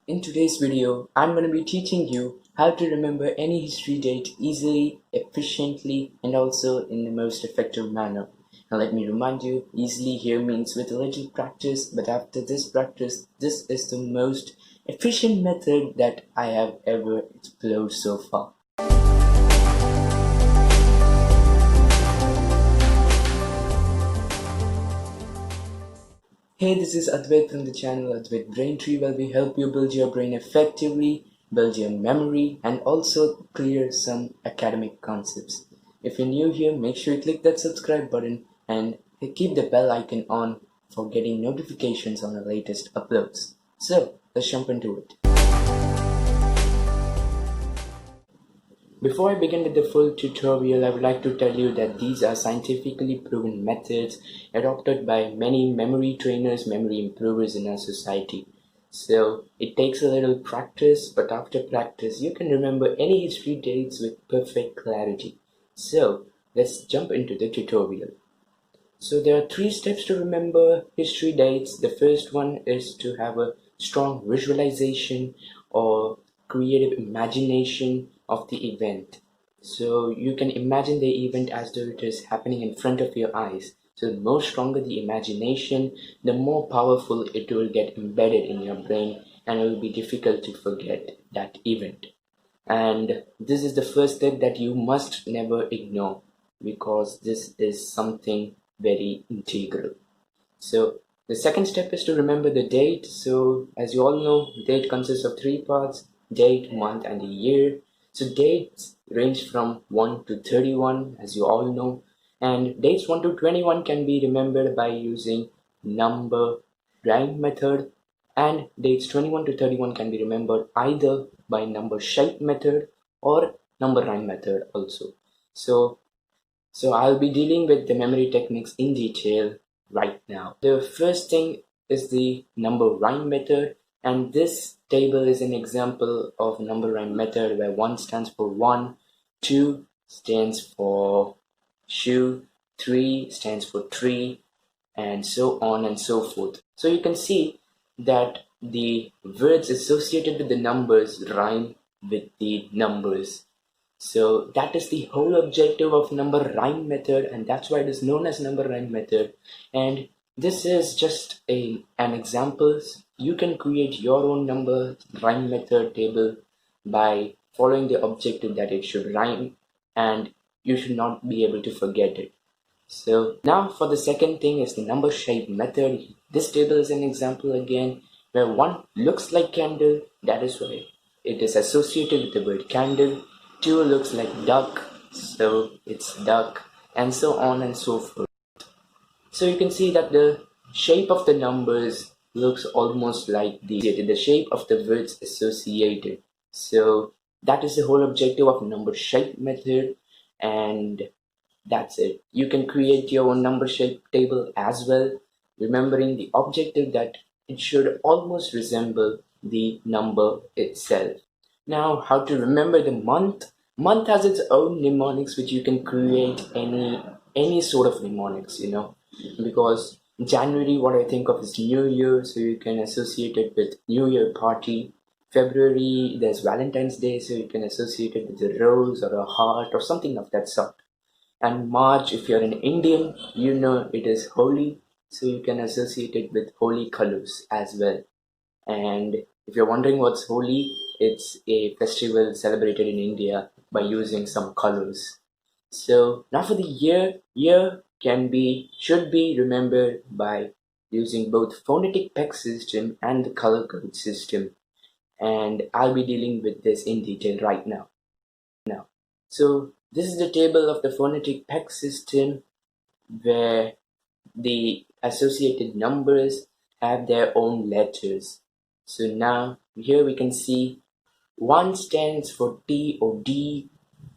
In today's video, I'm going to be teaching you how to remember any history date easily, efficiently, and also in the most effective manner. Now let me remind you, easily here means with a little practice, but after this practice, this is the most efficient method that I have ever explored so far. Hey, this is Advaith from the channel Advaith BrainTree, where we help you build your brain effectively, build your memory, and also clear some academic concepts. If you're new here, make sure you click that subscribe button and keep the bell icon on for getting notifications on the latest uploads. So, let's jump into it. Before I begin with the full tutorial, I would like to tell you that these are scientifically proven methods adopted by many memory trainers, memory improvers in our society. So it takes a little practice, but after practice, you can remember any history dates with perfect clarity. So let's jump into the tutorial. So there are 3 steps to remember history dates. The first one is to have a strong visualization or creative imagination of the event. So you can imagine the event as though it is happening in front of your eyes. So the more stronger the imagination, the more powerful it will get embedded in your brain, and it will be difficult to forget that event. And this is the first step that you must never ignore, because this is something very integral. So the second step is to remember the date. So as you all know, date consists of 3 parts: date, month, and the year. So dates range from 1 to 31, as you all know, and dates 1 to 21 can be remembered by using number rhyme method, and dates 21 to 31 can be remembered either by number shape method or number rhyme method also. So I'll be dealing with the memory techniques in detail right now. The first thing is the number rhyme method, and this table is an example of number rhyme method where 1 stands for 1, 2 stands for shoe, 3 stands for tree, and so on and so forth. So you can see that the words associated with the numbers rhyme with the numbers. So that is the whole objective of number rhyme method, and that's why it is known as number rhyme method. And this is just an example. You can create your own number rhyme method table by following the objective that it should rhyme, and you should not be able to forget it. So now for the second thing is the number shape method. This table is an example again where 1 looks like candle, that is why it is associated with the word candle. 2 looks like duck, so it's duck, and so on and so forth. So you can see that the shape of the numbers looks almost like the shape of the words associated. So that is the whole objective of number shape method, and that's it. You can create your own number shape table as well, remembering the objective that it should almost resemble the number itself. Now, how to remember the month? Month has its own mnemonics, which you can create any sort of mnemonics, because January, what I think of is New Year, so you can associate it with New Year party. February, there's Valentine's Day, so you can associate it with a rose or a heart or something of that sort. And March, if you're an Indian, you know it is Holi, so you can associate it with holy colors as well. And if you're wondering what's Holi, it's a festival celebrated in India by using some colors. So now for the year should be remembered by using both phonetic peg system and the color code system. And I'll be dealing with this in detail right now. So this is the table of the phonetic peg system where the associated numbers have their own letters. So now here we can see 1 stands for T or D,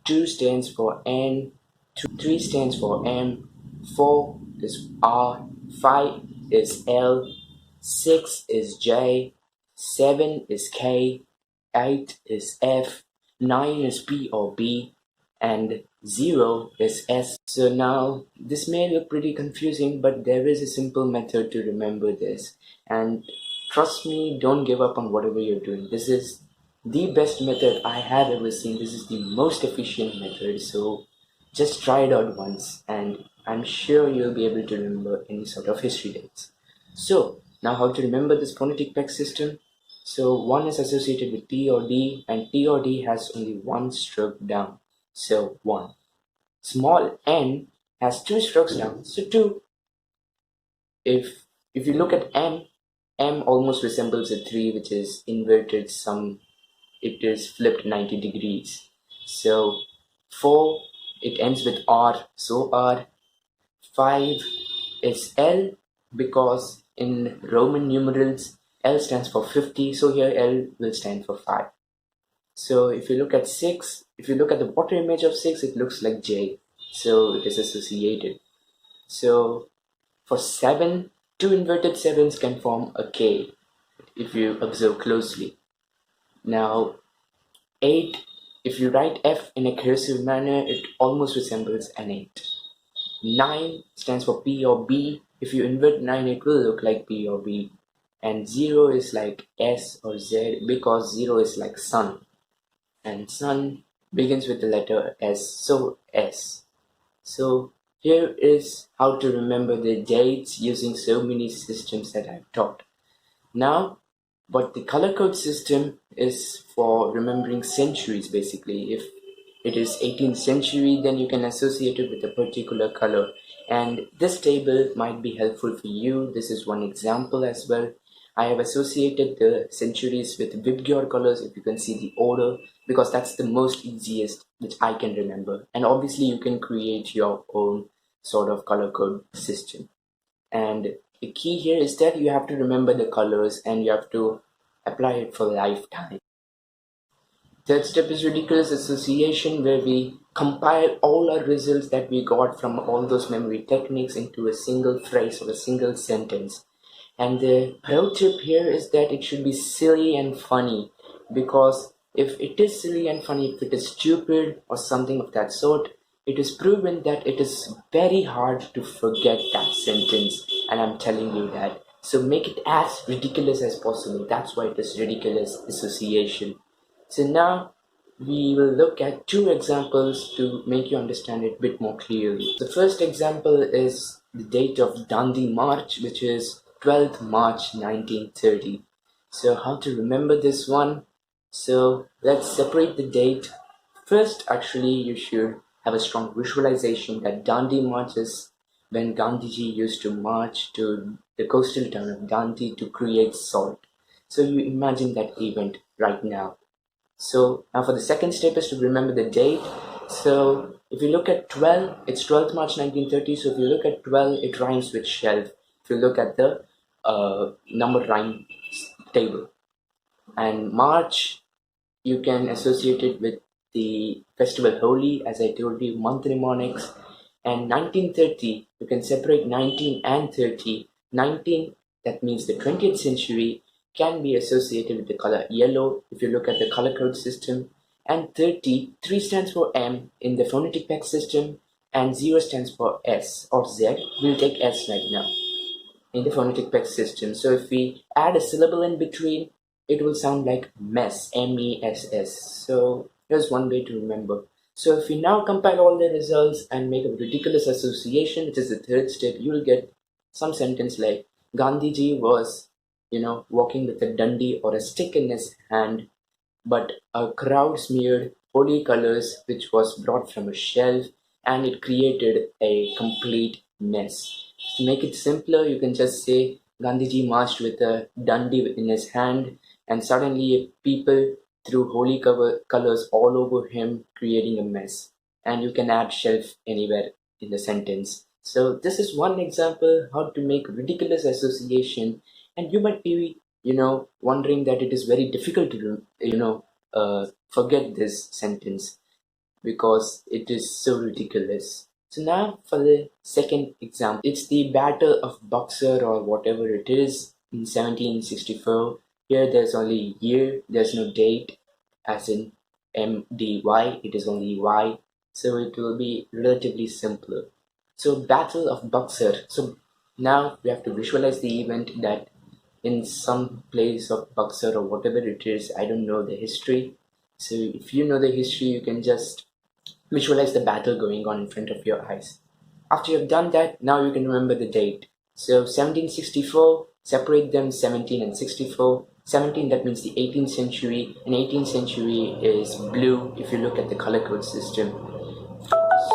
2 stands for N, 3 stands for M, 4 is R, 5 is L, 6 is J, 7 is K, 8 is F, 9 is P or B, and 0 is S. So now this may look pretty confusing, but there is a simple method to remember this, and Trust me, don't give up on whatever you're doing. This is the best method I have ever seen. This is the most efficient method. So just try it out once, and I'm sure you'll be able to remember any sort of history dates. So now how to remember this phonetic peg system? So one is associated with T or D, and T or D has only one stroke down. So 1. Small n has 2 strokes down, so 2. If you look at M almost resembles a 3, which is inverted some, it is flipped 90 degrees. So 4, it ends with R, so R. 5 is L, because in Roman numerals L stands for 50, so here L will stand for 5. So if you look at 6, if you look at the water image of 6, it looks like J, so it is associated. So for 7, 2 inverted 7s can form a K if you observe closely. Now 8, if you write F in a cursive manner, it almost resembles an 8. 9 stands for P or B. If you invert 9, it will look like P or B. And 0 is like S or Z, because 0 is like sun. And sun begins with the letter S, so S. So here is how to remember the dates using so many systems that I've taught. Now, but the color code system is for remembering centuries basically. If it is 18th century, then you can associate it with a particular color. And this table might be helpful for you. This is one example as well. I have associated the centuries with Vibgyor colors, if you can see the order, because that's the most easiest which I can remember. And obviously you can create your own sort of color code system. And the key here is that you have to remember the colors and you have to apply it for lifetime. Third step is ridiculous association, where we compile all our results that we got from all those memory techniques into a single phrase or a single sentence. And the pro tip here is that it should be silly and funny, because if it is silly and funny, if it is stupid or something of that sort, it is proven that it is very hard to forget that sentence, and I'm telling you that. So make it as ridiculous as possible. That's why it is ridiculous association. So now we will look at 2 examples to make you understand it a bit more clearly. The first example is the date of Dandi March, which is 12th March 1930. So how to remember this one? So let's separate the date. First, actually, you should have a strong visualization that Dandi March is when Gandhiji used to march to the coastal town of Dandi to create salt. So you imagine that event right now. So now for the second step is to remember the date. So if you look at 12, it's 12th March 1930. So if you look at 12, it rhymes with shelf. If you look at the number rhyme table. And March, you can associate it with the festival Holi, as I told you, month mnemonics. And 1930, you can separate 19 and 30. 19, that means the 20th century, can be associated with the color yellow if you look at the color code system. And 30, 3 stands for M in the phonetic peg system, and 0 stands for S or Z. We'll take S right now in the phonetic peg system. So if we add a syllable in between, it will sound like mess, M-E-S-S. So here's one way to remember. So if we now compile all the results and make a ridiculous association, which is the third step, you will get some sentence like Gandhiji was, walking with a dandi or a stick in his hand, but a crowd smeared holy colors which was brought from a shelf, and it created a complete mess. To make it simpler, you can just say Gandhiji marched with a dandi in his hand, and suddenly people threw holy colors all over him, creating a mess. And you can add shelf anywhere in the sentence. So this is one example how to make ridiculous association, and you might be wondering that it is very difficult to forget this sentence because it is so ridiculous. So now for the second example, it's the Battle of Buxar or whatever it is in 1764. Here there's only year, there's no date as in MDY, it is only Y. So it will be relatively simpler. So Battle of Buxar. So now we have to visualize the event that in some place of Buxar or whatever it is. I don't know the history. So if you know the history, you can just visualize the battle going on in front of your eyes. After you've done that, now you can remember the date. So 1764, separate them 17 and 64. 17, that means the 18th century, and 18th century is blue if you look at the color code system.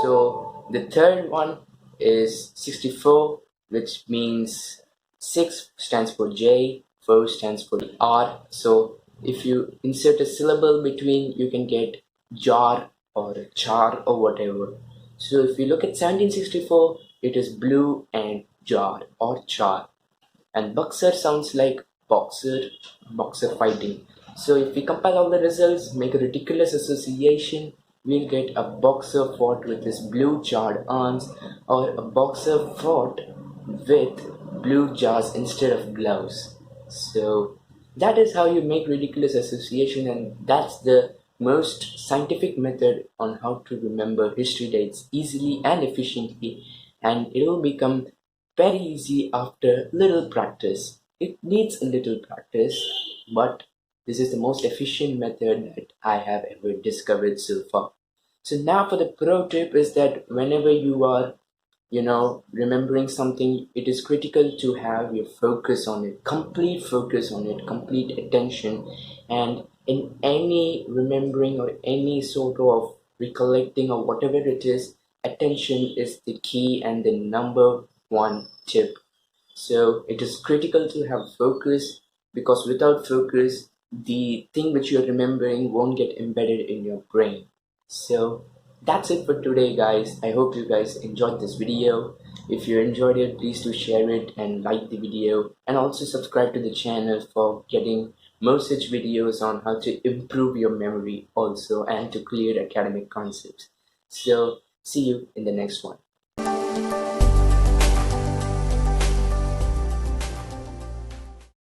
So the third one is 64, which means 6 stands for J, 4 stands for R. So if you insert a syllable between, you can get jar or char or whatever. So if you look at 1764, it is blue and jar or char. And boxer sounds like boxer fighting. So if we compile all the results, make a ridiculous association, we'll get a boxer fought with his blue charred arms, or a boxer fought with blue jars instead of gloves. So that is how you make ridiculous association, and that's the most scientific method on how to remember history dates easily and efficiently, and it will become very easy after little practice. It needs a little practice, but this is the most efficient method that I have ever discovered so far. So now for the pro tip is that whenever you are, remembering something, it is critical to have your focus on it, complete focus on it, complete attention. And in any remembering or any sort of recollecting or whatever it is, attention is the key and the number one tip. So it is critical to have focus, because without focus, the thing which you're remembering won't get embedded in your brain. So that's it for today, guys. I hope you guys enjoyed this video. If you enjoyed it, please do share it and like the video, and also subscribe to the channel for getting more such videos on how to improve your memory also and to clear academic concepts. So see you in the next one.